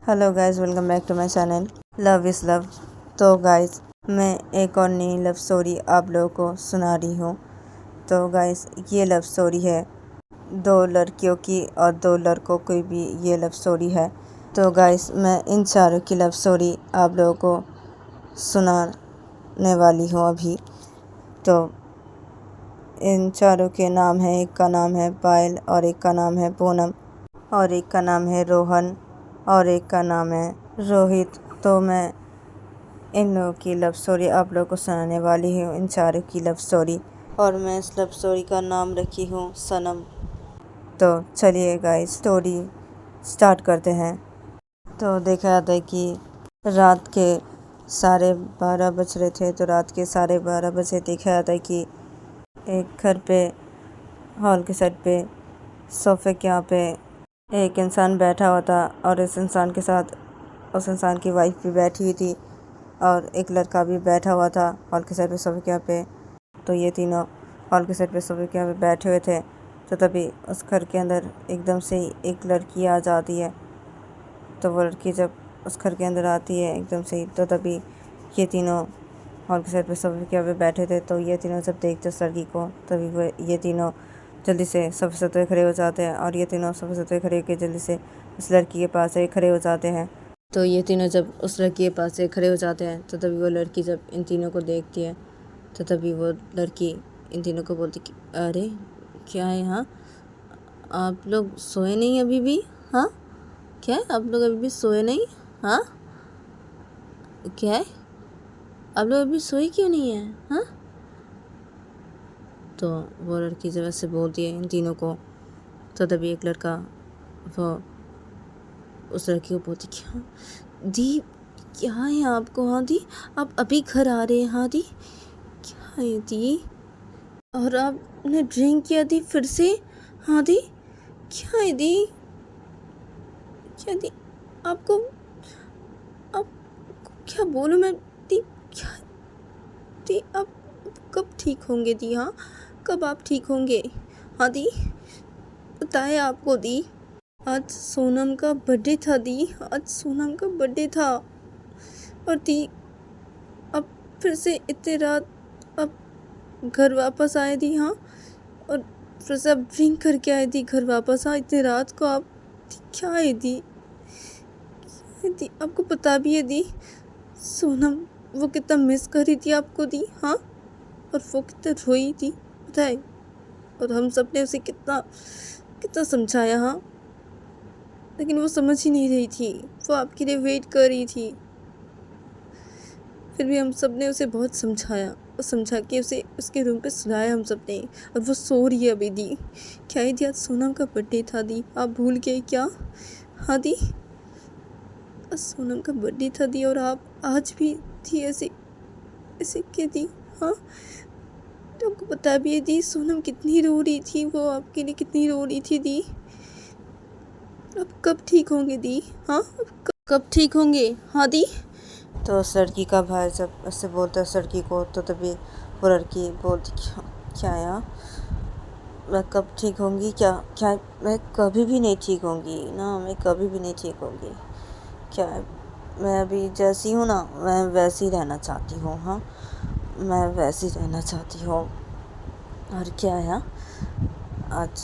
Hello guys, welcome back to my channel love is love. तो guys, मैं एक और नई लव स्टोरी आप लोगों को सुना रही हूँ। तो गाइस, ये लव स्टोरी है दो लड़कियों की और दो लड़कों की भी ये लव स्टोरी है। तो गाइस, मैं इन चारों की लव स्टोरी आप लोगों को सुनाने वाली हूँ अभी। तो इन चारों के नाम हैं, एक का नाम है पायल और एक का नाम है पूनम और एक का नाम है रोहन और एक का नाम है रोहित। तो मैं इन लोगों की लव स्टोरी आप लोगों को सुनाने वाली हूँ, इन चारों की लव स्टोरी। और मैं इस लव स्टोरी का नाम रखी हूँ सनम। तो चलिए गाइस, स्टोरी स्टार्ट करते हैं। तो देखा जाता है कि रात के 12:30 बज रहे थे। तो रात के 12:30 बजे देखा जाता है कि एक घर पे हॉल के साइड पे सोफे के यहाँ पे एक इंसान बैठा हुआ था और इस इंसान के साथ उस इंसान की वाइफ भी बैठी हुई थी और एक लड़का भी बैठा हुआ था हॉल के साइड पे सोफे के यहाँ पे। तो ये तीनों हॉल के साइड पे सोफे के यहाँ पे बैठे हुए थे। तो तभी उस घर के अंदर एकदम से ही एक लड़की आ जाती है। तो वो लड़की जब उस घर के अंदर आती है एकदम से ही, तो तभी ये तीनों हॉल के साइड पे सोफे के यहाँ पे बैठे थे। तो ये तीनों जब देखते उस लड़की को, तभी वो ये तीनों जल्दी से सोफे से उतर खड़े हो जाते हैं और ये तीनों सोफे से उतर खड़े होकर जल्दी से उस लड़की के पास से खड़े हो जाते हैं। तो ये तीनों जब उस लड़की के पास से खड़े हो जाते हैं, तो तभी वो लड़की जब इन तीनों को देखती है, तो तभी वो लड़की इन तीनों को बोलती कि अरे क्या है यहाँ, आप लोग सोए नहीं अभी भी? हाँ, क्या है, आप लोग अभी भी सोए नहीं? हाँ, क्या है, आप लोग अभी सोए क्यों नहीं है? हाँ। तो वो लड़की जब ऐसे बोलती है इन तीनों को, तो तभी एक लड़का वो उस लड़की को बोलती क्या दी, क्या है आपको? हाँ दी, आप अभी घर आ रहे हैं? हाँ दी, क्या है दी, और आपने ड्रिंक किया दी फिर से? हाँ दी, क्या है दी, क्या दी, आपको क्या बोलूँ मैं दी, क्या दी, आप कब ठीक होंगे दी? हाँ, कब आप ठीक होंगे? हाँ दी, बताए आपको दी, आज सोनम का बर्थडे था दी, आज सोनम का बर्थडे था। और दी, अब फिर से इतने रात अब घर वापस आए दी। हाँ, और फिर से अब ड्रिंक करके आए दी, घर वापस आ इतने रात को आप दी, क्या है दी, दी आपको पता भी है दी, सोनम वो कितना मिस कर रही थी आपको दी। हाँ, और वो कितना रोई थी पता है, और हम सब ने उसे कितना कितना समझाया। हाँ, लेकिन वो समझ ही नहीं रही थी, वो आपके लिए वेट कर रही थी। फिर भी हम सब ने उसे बहुत समझाया और समझा के उसे उसके रूम पे सुलाया हम सब ने, और वो सो रही है अभी दी। क्या ही दी, आज सोनम का बर्थडे था दी, आप भूल गए क्या? हाँ दी, आज सोनम का बर्थडे था दी, और आप आज भी थी ऐसे ऐसे क्या दी? हाँ, तो आपको पता भी है दी, सोनम कितनी रो रही थी, वो आपके लिए कितनी रो रही थी दी। अब कब ठीक होंगे दी? हाँ, कब ठीक होंगे? हाँ दी। तो उस लड़की का भाई जब ऐसे बोलता है उस लड़की को, तो तभी वो लड़की बोलती क्या यार, मैं कब ठीक होंगी? क्या क्या, मैं कभी भी नहीं ठीक होंगी ना, मैं कभी भी नहीं ठीक होंगी। क्या है, मैं अभी जैसी हूँ ना, मैं वैसी रहना चाहती हूँ। हाँ, मैं वैसी रहना चाहती हूँ। और क्या है, आज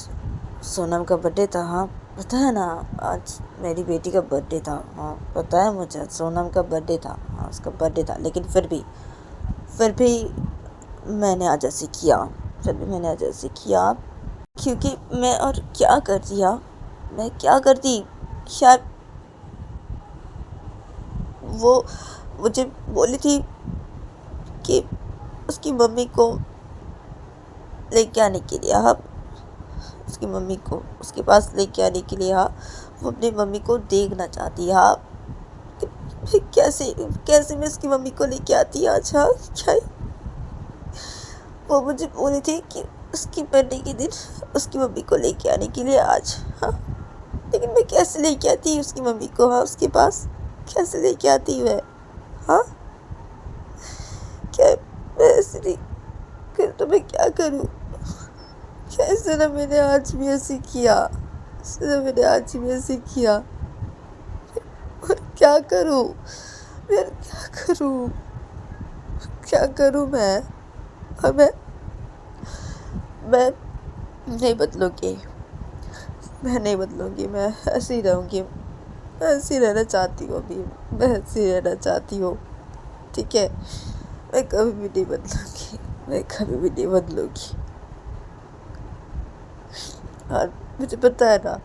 सोनम का बर्थडे था। हाँ, पता है ना, आज मेरी बेटी का बर्थडे था। हाँ, पता है मुझे, सोनम का बर्थडे था। हाँ, उसका बर्थडे था, लेकिन फिर भी मैंने आज ऐसे किया, क्योंकि मैं और क्या कर दिया, मैं क्या करती? शायद वो मुझे बोली थी कि उसकी मम्मी को लेके आने के लिए, हाँ, उसकी मम्मी को उसके पास लेके आने के लिए। हाँ, वो अपनी मम्मी को देखना चाहती है। हाँ, कैसे कैसे मैं उसकी मम्मी को लेके आती आज? हाँ, क्या वो मुझे बोली थी कि उसकी बर्थडे के दिन उसकी मम्मी को लेके आने के लिए आज। हाँ, लेकिन मैं कैसे लेके आती उसकी मम्मी को? हाँ, उसके पास कैसे लेके आती मैं? हाँ, क्या मैं ऐसे नहीं फिर तो मैं क्या करूँ? कैसे ना मैंने आज भी ऐसे किया, मैंने आज भी ऐसे किया। क्या करूँ यार, क्या करूँ मैं? और मैं नहीं बदलूँगी, मैं ऐसे ही रहूँगी। मैं ऐसी रहना चाहती हूँ अभी, मैं ऐसी रहना चाहती हूँ, ठीक है? मैं कभी भी नहीं बदलूँगी, मैं कभी भी नहीं बदलूँगी। और मुझे पता है ना,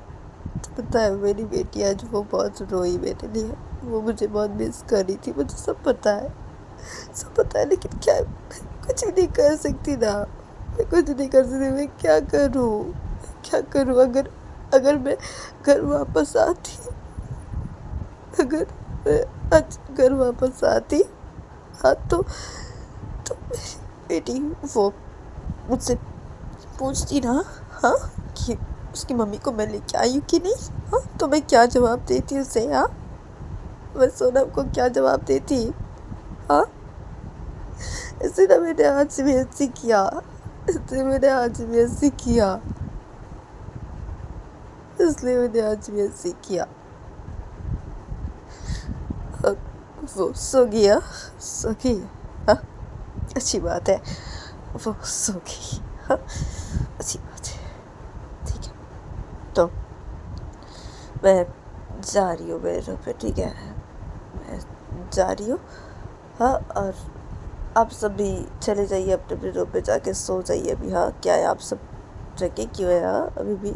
पता है मेरी बेटी आज वो बहुत रोई मेरे लिए, वो मुझे बहुत मिस कर रही थी, मुझे सब पता है, लेकिन क्या मैं कुछ नहीं कर सकती ना, मैं कुछ नहीं कर सकती। मैं क्या करूँ? अगर मैं घर वापस आती, अगर मैं आज घर वापस आती, हाँ तो मेरी बेटी वो मुझसे पूछती ना, हाँ, कि उसकी मम्मी को मैं लेके आई हूँ कि नहीं, हाँ, तो मैं क्या जवाब देती उसे? हाँ, मैं सोनम को क्या जवाब देती? हाँ, इसलिए ना मैंने आज भी ऐसी किया, इसलिए मैंने आज भी ऐसी किया। वो सो गया, हाँ, अच्छी बात है, वो सो गई, हाँ, अच्छी बात है, ठीक है। तो मैं जा रही हूँ मेरे रूम पे, ठीक है? मैं जा रही हूँ, हाँ, और आप सब भी चले जाइए अपने अपने रूम पे, जाके सो जाइए अभी। हाँ, क्या है, आप सब जगह क्यों है? हाँ, अभी भी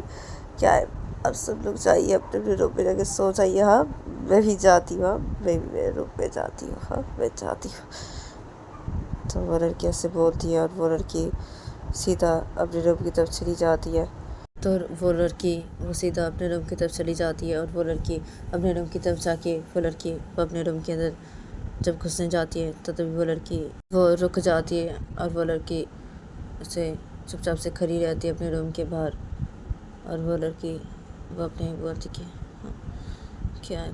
क्या है, आप सब लोग जाइए अपने अपने रूम पे, जाके सो जाइए। हाँ, मैं भी जाती हूँ, हाँ, मैं भी मेरे रूम पे जाती हूँ, हाँ, मैं जाती हूँ। तो वो लड़की ऐसे बोलती है और वो लड़की सीधा अपने रूम की तरफ चली जाती है। तो वो सीधा अपने रूम की तरफ चली जाती है और वो लड़की अपने रूम की तरफ जाके वो अपने रूम के अंदर जब घुसने जाती है तो तभी वो रुक जाती है और वो लड़की उसे चुपचाप से खड़ी रहती है अपने रूम के बाहर। और वो लड़की वो अपने बोलती कि हाँ, क्या है,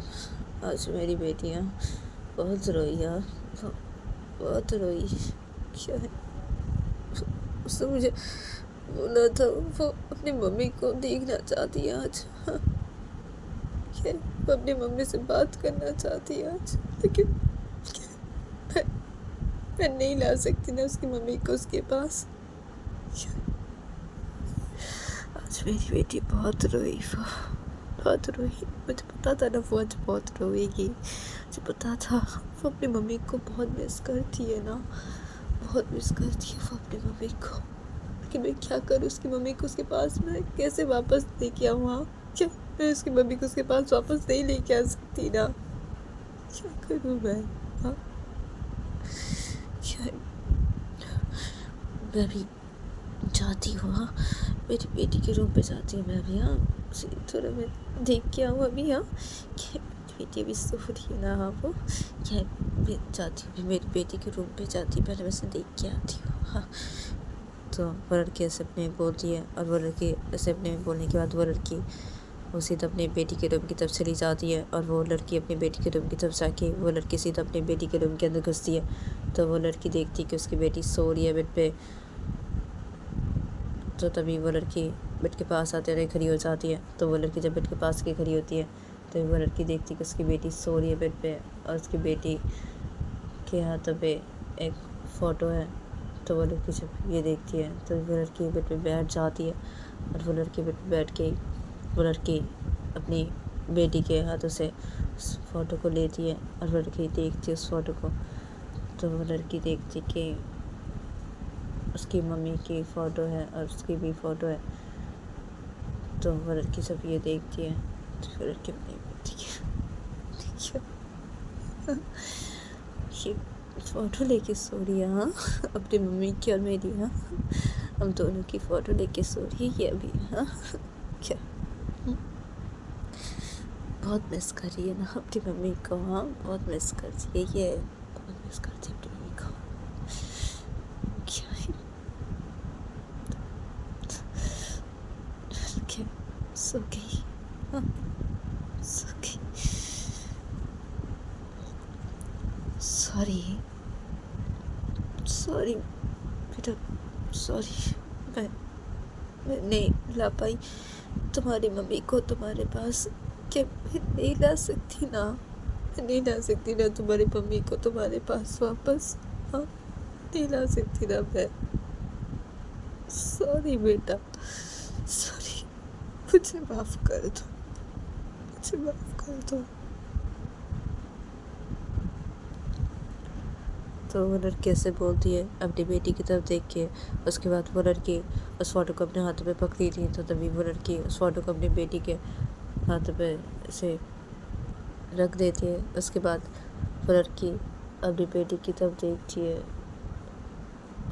आज मेरी बेटियाँ बहुत रोई यार, बहुत रोई, क्या है, उसने मुझे बोला था वो अपनी मम्मी को देखना चाहती है आज, हाँ, वो अपनी मम्मी से बात करना चाहती है आज, लेकिन मैं नहीं ला सकती ना उसकी मम्मी को उसके पास। आज मेरी बेटी बहुत रोई, मुझे पता था ना वो आज बहुत रोएगी, मुझे पता था। वो अपनी मम्मी को बहुत मिस करती है ना, बहुत मिस करती है वो अपनी मम्मी को, लेकिन मैं क्या करूँ? उसकी मम्मी को उसके पास मैं कैसे वापस लेके आऊँ? हाँ, क्या मैं उसकी मम्मी को उसके पास वापस नहीं लेके आ सकती ना? क्या करूँ मैं? हाँ, क्या मैं भी जाती हूँ, हाँ, मेरी बेटी के रूम पे जाती हूँ मैं अभी। हाँ, उसे थोड़ा मैं देख के आऊँ अभी। हाँ, क्या मेरी बेटी भी सो रही है ना? हाँ, वो क्या मैं जाती हूँ मेरी बेटी के रूम पे जाती हूँ, पहले मैं उसे देख के आती हूँ। हाँ, तो वो लड़की ऐसे अपने बोलती है और वो लड़की ऐसे अपने बोलने के बाद वो सीधा अपनी बेटी के रूम की तरफ चली जाती है। और वो लड़की अपनी बेटी के रूम की तरफ जाके वो लड़की सीधा अपनी बेटी के रूम के अंदर घुसती है। तो वो लड़की देखती है कि उसकी बेटी सो रही है बेड पे। तो तभी वो लड़की बेड के पास आते रहे खड़ी हो जाती है। तो वो लड़की जब बेड के पास के खड़ी होती है तो वो लड़की देखती है कि उसकी बेटी सो रही है बेड पे और उसकी बेटी के हाथों पे एक फ़ोटो है। तो वो लड़की जब ये देखती है तो वो लड़की बेड पे बैठ जाती है और वो लड़की बेड पे बैठ के वो लड़की अपनी बेटी के हाथों से उस फ़ोटो को लेती है और वो लड़की देखती है उस फ़ोटो को। तो वो लड़की देखती कि उसकी मम्मी की फ़ोटो है और उसकी भी फ़ोटो है। तो वो लड़की जब ये देखती है तो वो लड़की अपनी बेटी की ये फ़ोटो लेके सो रही है। हाँ, अपनी मम्मी की और मेरी। हाँ, हम दोनों की फ़ोटो लेके सो रही है ये अभी। हाँ, क्या बहुत मिस कर रही है ना अपनी मम्मी को? हाँ, बहुत मिस करती है ये, बहुत मिस करती है अपनी मम्मी को। क्या सो गई? हाँ, सो गई। सॉरी बेटा, सॉरी, मैं नहीं ला पाई तुम्हारी मम्मी को तुम्हारे पास, क्या मैं नहीं ला सकती ना? नहीं ला सकती ना तुम्हारी मम्मी को तुम्हारे पास वापस। हाँ, नहीं ला सकती ना मैं। सॉरी बेटा, सॉरी। मुझे माफ कर दो, मुझे माफ कर दो। तो वो लड़की ऐसे बोलती है अपनी बेटी की तरफ देख के। उसके बाद वो लड़की उस फोटो को अपने हाथों में पकड़ी थी, तो तभी वो लड़की उस फोटो को अपनी बेटी के हाथों पे से रख देती है। उसके बाद वो लड़की अपनी बेटी की तरफ देखती है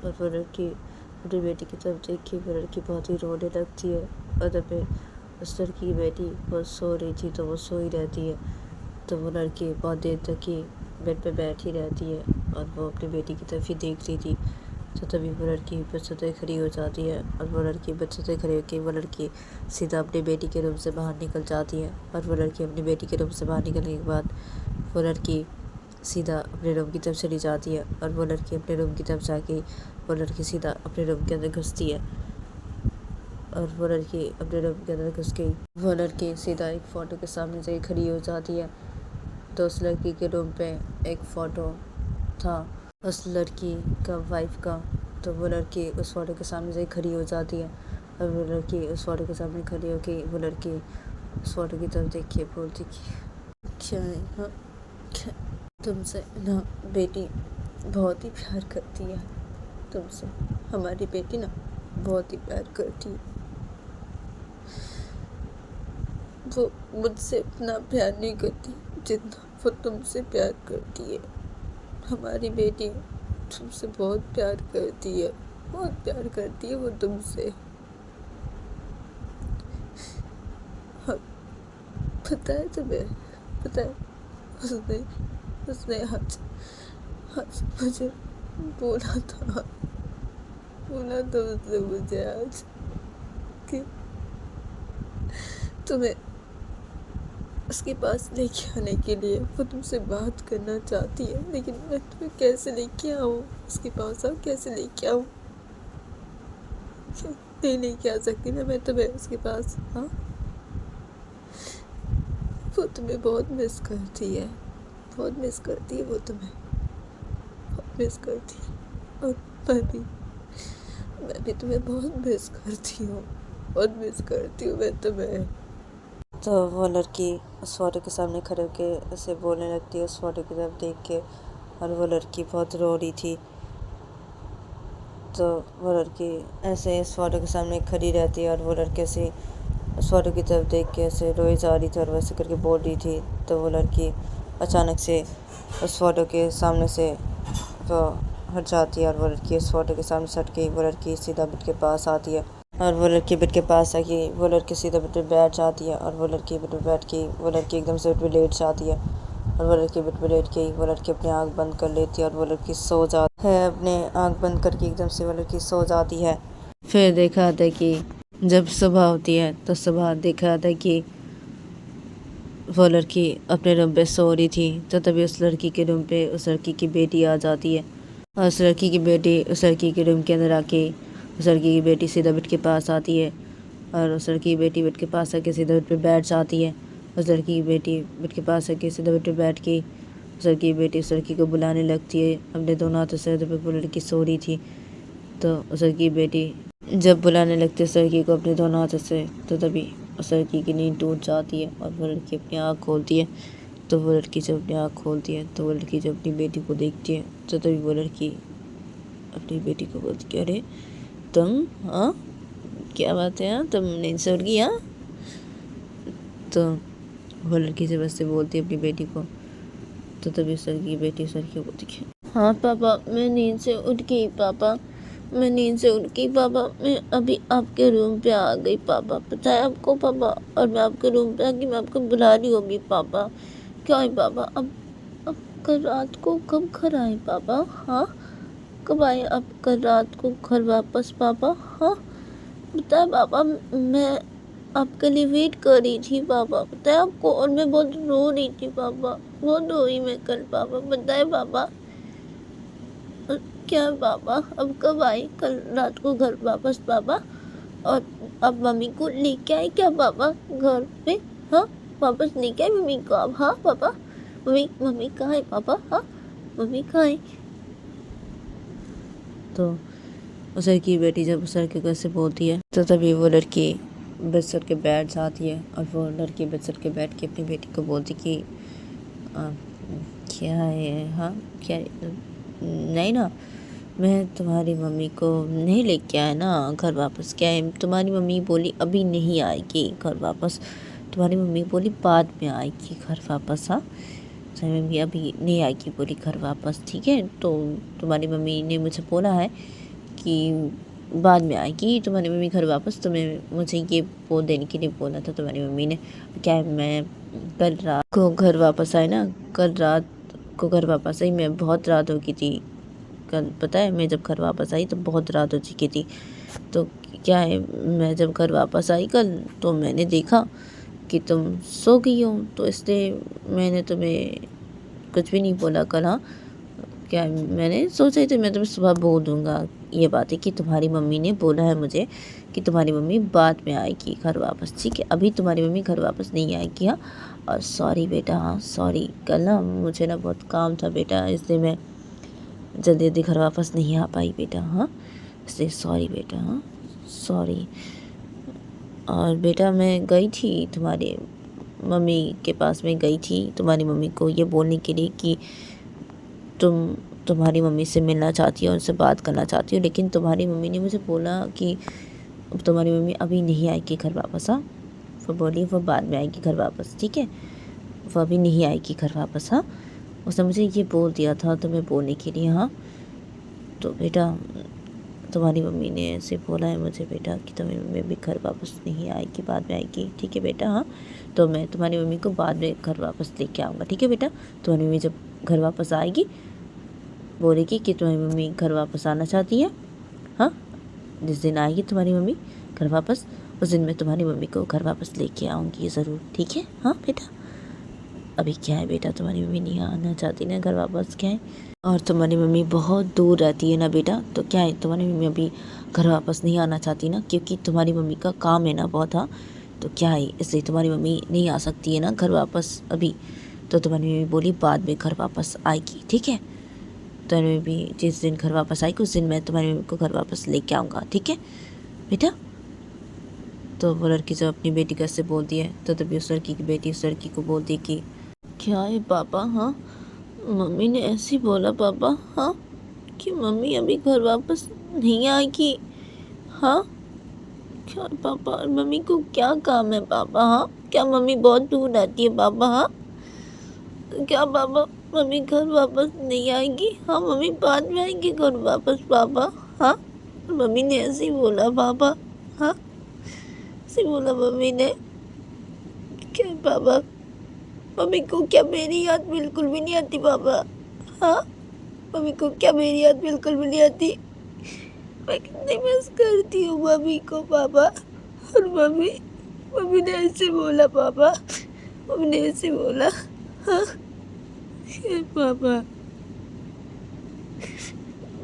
और वो लड़की अपनी बेटी की तरफ देख के वो लड़की बहुत ही रोने लगती है। और तभी उस लड़की की बेटी वो सो रही थी, तो वो सोई रहती है। तो वो लड़की बहुत देर तक ही बेड पे बैठी रहती है और वो अपनी बेटी की तरफ ही देख रही थी। तो तभी वो लड़की बचते खड़ी हो जाती है और वो लड़की बचते खड़ी होकर वो लड़की सीधा अपनी बेटी के रूम से बाहर निकल जाती है। और वो लड़की अपनी बेटी के रूम से बाहर निकलने के बाद वो लड़की सीधा अपने रूम की तरफ चली जाती है। और वो लड़की अपने रूम की तरफ जाके वो लड़की सीधा अपने रूम के अंदर घुसती है। और वो लड़की अपने रूम के अंदर घुस गई। वो लड़की सीधा एक फ़ोटो के सामने जाके खड़ी हो जाती है। तो उस लड़की के रूम पे एक फ़ोटो था उस लड़की का वाइफ का। तो वो लड़की उस फ़ोटो के सामने जाके खड़ी हो जाती है। और वो लड़की उस फ़ोटो के सामने खड़ी होके वो लड़की उस फ़ोटो की तरफ देख के बोलती कि क्या है, हाँ, क्या तुमसे ना बेटी बहुत ही प्यार करती है, तुमसे हमारी बेटी ना बहुत ही प्यार करती है। वो मुझसे इतना प्यार नहीं करती जितना वो तुमसे प्यार करती है। हमारी बेटी तुमसे बहुत प्यार करती है, बहुत प्यार करती है वो तुमसे। हाँ, पता है तुम्हें, पता है उसने उसने आज आज मुझे बोला था उसने मुझे आज कि तुम्हें उसके पास लेके आने के लिए वो तुमसे बात करना चाहती है, लेकिन मैं तुम्हें कैसे लेके आऊँ उसके पास? अब कैसे लेके आऊँ? नहीं लेके आ सकती ना मैं तुम्हें उसके पास। हाँ, वो तुम्हें बहुत मिस करती है, बहुत मिस करती है वो तुम्हें, बहुत मिस करती है। और मैं भी तुम्हें बहुत मिस करती हूँ, बहुत मिस करती हूँ मैं तुम्हें। तो वो लड़की उस फोटो के सामने खड़े होकर उसे बोलने लगती है, उस फोटो की तरफ देख के। और वो लड़की बहुत रो रही थी। तो वो लड़की ऐसे इस फोटो के सामने खड़ी रहती है और वो लड़के से उस फोटो की तरफ देख के ऐसे रोई जा रही थी और वैसे करके बोल रही थी। तो वो लड़की अचानक से उस फोटो के सामने से वो हट जाती है और वो लड़की उस फोटो के सामने से हट के वो लड़की सीधा बेड के पास आती है। और वो लड़की बेड के पास आके वो लड़की सीधा बेड पे बैठ जाती है। और वो लड़की बेड पे बैठ के वो लड़की एकदम से बेड पे लेट जाती है। और वो लड़की बेड पे लेट के वो लड़की अपनी आँख बंद कर लेती है और वो लड़की सो जाती है। अपने आँख बंद करके एकदम से वो लड़की सो जाती है। फिर देखा था कि जब सुबह होती है तो सुबह देखा था कि वो लड़की अपने रूम पे सो रही थी। तो तभी उस लड़की के रूम पे उस लड़की की बेटी आ जाती है। और उस लड़की की बेटी उस लड़की के रूम के अंदर आके उस लड़की की बेटी सीधा बेड के पास आती है। और उस लड़की की बेटी बेड के पास आके सीधा बेड पे बैठ जाती है। उस लड़की की बेटी बेड के पास आके सीधा बेड पे बैठ के उस लड़की की बेटी उस लड़की को बुलाने लगती है अपने दोनों हाथों से। तो वो लड़की सो रही थी। तो उस लड़की की बेटी जब बुलाने लगती है उस लड़की को अपने दोनों हाथों से, तो तभी उस लड़की की नींद टूट जाती है और वो लड़की अपनी आँख खोलती है। तो वो लड़की जब अपनी आँख खोलती है तो वो लड़की जब अपनी बेटी को देखती है तो तभी वो लड़की अपनी बेटी को बोलती है, अरे तुम, हाँ क्या बात है, हाँ तुम नींद से उठ गई? हाँ। तो वो लड़की जब ऐसे बोलती है अपनी बेटी को तो तभी उस लड़की की बेटी उस लड़की को बोलती है, हाँ पापा मैं नींद से उठ गई पापा, मैं नींद से उठ गई पापा, मैं अभी आपके रूम पे आ गई पापा, पता है आपको पापा? और मैं आपके रूम पे आके मैं आपको बुला रही होगी पापा। क्या है पापा? अब कल रात को कब घर आए पापा? हाँ, कब आए आप कल रात को घर वापस पापा? हाँ पता है पापा, मैं आपके लिए वेट कर रही थी पापा, पता है आपको? और मैं बहुत रो रही थी पापा, बहुत रोई मैं कल पापा, पता है पापा? क्या पापा, अब कब आए कल रात को घर वापस पापा? और अब मम्मी को लेके आए क्या पापा घर पे? हाँ वापस लेके आए मम्मी को आप? हाँ पापा, मम्मी मम्मी कहाँ है पापा? हाँ मम्मी कहाँ है? तो उस लड़की की बेटी जब उस लड़के को ऐसे बोलती है तो तभी वो लड़की बिस्तर के बैठ जाती है और वो लड़की बिस्तर के बैठ के अपनी बेटी को बोलती कि आ, क्या है? हाँ क्या है? नहीं ना, मैं तुम्हारी मम्मी को नहीं लेके आया ना घर वापस। क्या है? तुम्हारी मम्मी बोली अभी नहीं आएगी घर वापस। तुम्हारी मम्मी बोली बाद में आएगी घर वापस। हाँ, तुम्हारी मम्मी अभी नहीं आएगी बोली घर वापस, ठीक है? तो तुम्हारी मम्मी ने मुझे बोला है कि बाद में आएगी तुम्हारी मम्मी घर वापस, तो मुझे ये बोल देने के लिए बोला था तुम्हारी मम्मी ने। क्या है, मैं कल रात को घर वापस आई ना, कल रात को घर वापस आई, मैं बहुत रात हो गई थी कल। पता है, मैं जब घर वापस आई तो बहुत रात हो चुकी थी। तो क्या है, मैं जब घर वापस आई कल तो मैंने देखा कि तुम सो गई हो, तो इसलिए मैंने तुम्हें कुछ भी नहीं बोला कल। हाँ, क्या है, मैंने सोचा ही तो मैं तुम्हें सुबह बोल दूँगा ये बात है कि तुम्हारी मम्मी ने बोला है मुझे कि तुम्हारी मम्मी बाद में आएगी घर वापस, ठीक है? अभी तुम्हारी मम्मी घर वापस नहीं आएगी। हाँ, और सॉरी बेटा, हाँ सॉरी, कल ना मुझे ना बहुत काम था बेटा, इसलिए मैं जल्दी जल्दी घर वापस नहीं आ पाई बेटा। हाँ, इसलिए सॉरी बेटा, हाँ सॉरी। और बेटा मैं गई थी तुम्हारी मम्मी के पास में, गई थी तुम्हारी मम्मी को ये बोलने के लिए कि तुम्हारी मम्मी से मिलना चाहती हो, उनसे बात करना चाहती हो, लेकिन तुम्हारी मम्मी ने मुझे बोला कि तुम्हारी मम्मी अभी नहीं आएगी घर वापस। हाँ, वो बोली वो बाद में आएगी घर वापस, ठीक है? वो अभी नहीं आएगी घर वापस। हाँ, उसने मुझे ये बोल दिया था तुम्हें बोलने के लिए। हाँ, तो बेटा तुम्हारी मम्मी ने ऐसे बोला है मुझे बेटा कि तुम्हारी मम्मी भी घर वापस नहीं आएगी, बाद में आएगी, ठीक है बेटा? हाँ, तो मैं तुम्हारी मम्मी को बाद में घर वापस लेके आऊँगा, ठीक है बेटा? तुम्हारी मम्मी जब घर वापस आएगी बोलेगी कि तुम्हारी मम्मी घर वापस आना चाहती है। हाँ, जिस दिन आएगी तुम्हारी मम्मी घर वापस, उस दिन मैं तुम्हारी मम्मी को घर वापस लेके आऊँगी ज़रूर, ठीक है? हाँ बेटा, अभी क्या है बेटा, तुम्हारी मम्मी नहीं आना चाहती ना घर वापस, क्या है? और तुम्हारी मम्मी बहुत दूर रहती है ना बेटा, तो क्या है, तुम्हारी मम्मी अभी घर वापस नहीं आना चाहती ना, क्योंकि तुम्हारी मम्मी का काम है ना बहुत। हाँ, तो क्या है, इसलिए तुम्हारी मम्मी नहीं आ सकती है ना घर वापस अभी। तो तुम्हारी मम्मी बोली बाद में घर वापस आएगी, ठीक है? तो मैं भी जिस दिन घर वापस आएगी उस दिन मैं तुम्हारी मम्मी को घर वापस लेके आऊँगा, ठीक है बेटा? तो वो लड़की जब अपनी बेटी को ऐसे बोलती है तो तभी उस लड़की की बेटी उस लड़की को बोलती है कि क्या है पापा? हाँ, मम्मी ने ऐसे ही बोला पापा, हाँ, कि मम्मी अभी घर वापस नहीं आएगी। हाँ, क्या पापा, और मम्मी को क्या काम है पापा? हाँ, क्या मम्मी बहुत दूर रहती है पापा? हाँ, क्या पापा मम्मी घर वापस नहीं आएगी? हाँ, मम्मी बाद में आएगी घर वापस पापा। हाँ, मम्मी ने ऐसे ही बोला पापा। हाँ, ऐसे बोला मम्मी ने। क्या पापा, मम्मी को क्या मेरी याद बिल्कुल भी नहीं आती पापा? हाँ, मम्मी को क्या मेरी याद बिल्कुल भी नहीं आती? मैं कितनी मिस करती हूँ मम्मी को पापा। और मम्मी ने ऐसे बोला पापा, मम्मी ने ऐसे बोला। हाँ पापा,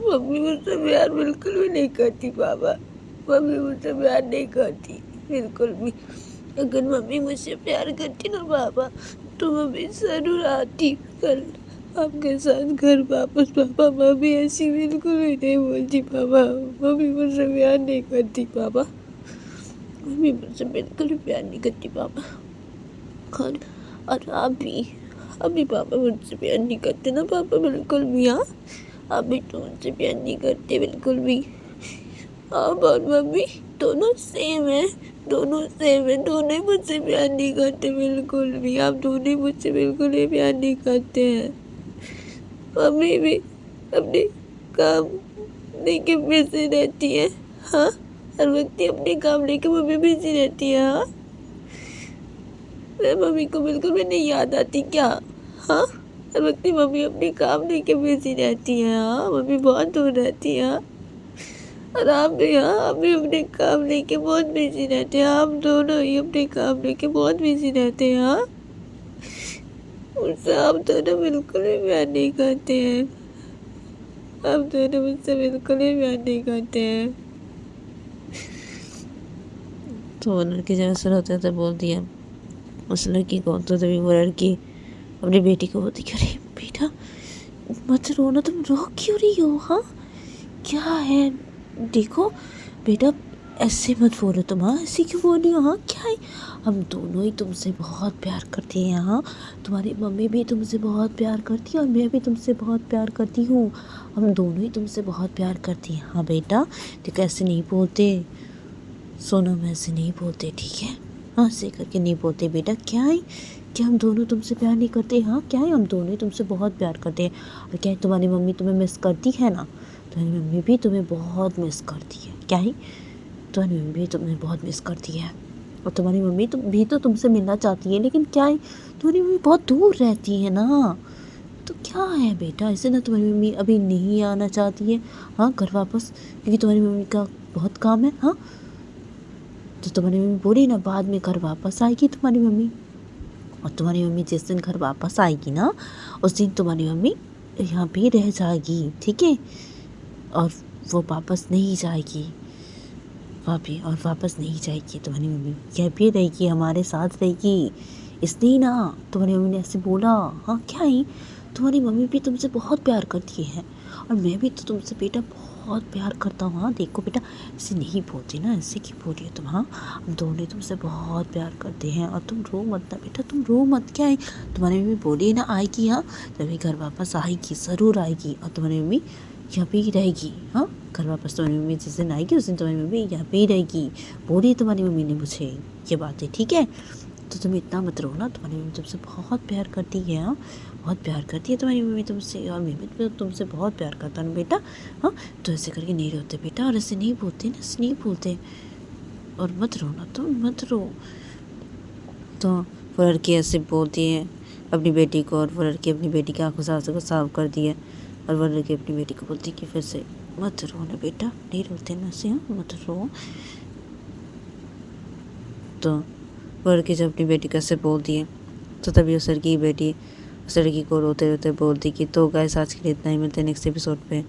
मम्मी मुझसे प्यार बिल्कुल भी नहीं करती पापा। मम्मी मुझसे प्यार नहीं करती बिल्कुल भी। अगर मम्मी मुझसे प्यार करती ना पापा तो मम्मी ज़रूर आती कल आपके साथ घर वापस पापा। मम्मी ऐसी बिल्कुल भी नहीं बोलती पापा। मम्मी मुझसे प्यार नहीं करती पापा। मम्मी मुझसे बिल्कुल भी प्यार नहीं करती पापा। और आप भी पापा मुझसे प्यार नहीं करते ना पापा बिल्कुल भी। हाँ, आप भी तो मुझसे प्यार नहीं करते बिल्कुल भी। आप और मम्मी दोनों सेम है, दोनों ही मुझसे प्यार नहीं करते बिल्कुल भी। आप दोनों ही मुझसे बिल्कुल भी प्यार नहीं करते हैं। मम्मी भी अपने काम लेके बिजी रहती है। हाँ, हर वक्त अपने काम लेके मम्मी बिजी रहती है। हाँ, मम्मी को बिल्कुल भी नहीं याद आती क्या? हाँ, हर वक्त मम्मी अपने काम लेके बिजी रहती है। हाँ, मम्मी बहुत दूर रहती है। हाँ, और आप भी, हाँ, आप भी अपने काम लेके बहुत बिजी रहते हैं। आप दोनों ही अपने काम लेके बहुत बिजी रहते हैं। हाँ, मुझसे आप दोनों बिल्कुल भी प्यार नहीं करते हैं। आप दोनों मुझसे बिल्कुल भी प्यार नहीं करते हैं। तो वो लड़की जब सुना होता है तो बोलती है उस लड़की को, तो तभी वो लड़की अपनी बेटी को बोलती कि अरे बेटा मत रो ना, तुम रो क्यों रही हो? हाँ क्या है, देखो बेटा ऐसे मत बोलो तुम, हाँ ऐसे क्यों बोल रही हो? हाँ क्या है, हम दोनों ही तुमसे बहुत प्यार करते हैं। हाँ तुम्हारी मम्मी भी तुमसे बहुत प्यार करती है और मैं भी तुमसे बहुत प्यार करती हूँ, हम दोनों ही तुमसे बहुत प्यार करती हैं। हाँ बेटा देखो ऐसे नहीं बोलते, सोनम ऐसे नहीं बोलते, ठीक है? हाँ ऐसे करके नहीं बोलते बेटा। क्या है क्या हम दोनों तुमसे प्यार नहीं करते? हाँ क्या है हम दोनों ही तुमसे बहुत प्यार करते हैं। और क्या है तुम्हारी मम्मी तुम्हें मिस करती है ना, तुम्हारी मम्मी भी तुम्हें बहुत मिस करती है। क्या है तुम्हारी मम्मी भी तुम्हें बहुत मिस करती है और तुम्हारी मम्मी भी तो तुमसे मिलना चाहती है, लेकिन क्या है तुम्हारी मम्मी बहुत दूर रहती है ना, तो क्या है बेटा ऐसे ना तुम्हारी मम्मी अभी नहीं आना चाहती है हाँ घर वापस, क्योंकि तुम्हारी मम्मी का बहुत काम है। हाँ तो तुम्हारी मम्मी बोली ना बाद में घर वापस आएगी तुम्हारी मम्मी, और तुम्हारी मम्मी जिस दिन घर वापस आएगी ना उस दिन तुम्हारी मम्मी यहाँ पे रह जाएगी, ठीक है? और वो वापस नहीं जाएगी भाभी, और वापस नहीं जाएगी तुम्हारी मम्मी, यह भी रहेगी हमारे साथ रहेगी, इसलिए ना तुम्हारी मम्मी ने ऐसे बोला। हाँ क्या है तुम्हारी मम्मी भी तुमसे बहुत प्यार करती है और मैं भी तो तुमसे बेटा बहुत प्यार करता हूँ। हाँ देखो बेटा ऐसे नहीं बोलते ना, ऐसे क्यों बोल रही हो तुम? हाँ हम दोनों तुमसे बहुत प्यार करते हैं और तुम रो मत ना बेटा, तुम रो मत। क्या है तुम्हारी मम्मी बोली ना आएगी, हाँ तभी घर वापस आएगी, ज़रूर आएगी, और तुम्हारी मम्मी यहाँ पे ही रहेगी। हाँ घर वापस तुम्हारी मम्मी जिस दिन आएगी उस दिन तुम्हारी मम्मी यहाँ पे ही रहेगी, बोली तुम्हारी मम्मी ने मुझे ये बात है, ठीक है? तो तुम इतना मत रो ना, तुम्हारी मम्मी तुमसे बहुत प्यार करती है। हाँ बहुत प्यार करती है तुम्हारी मम्मी तुमसे, और मैं भी तुमसे बहुत प्यार करता हूँ बेटा। हाँ तो ऐसे करके नहीं रोते बेटा, और ऐसे नहीं बोलते ना, ऐसे नहीं बोलते, और मत रो ना तुम, मत रो। तो वो लड़की ऐसे बोलती है अपनी बेटी को, और वो लड़की अपनी बेटी की आंखों से आंसू को साफ कर दी है, और वो लड़की अपनी बेटी को बोलती है कि फिर से मत रो ना बेटा, नहीं रोते ना से, हाँ मत रो। तो वो लड़की जब अपनी बेटी को ऐसे बोलती है तो तभी उस लड़की की बेटी उस लड़की को रोते रोते बोलती कि तो गाइस आज के लिए इतना ही, मिलते हैं नेक्स्ट एपिसोड पे।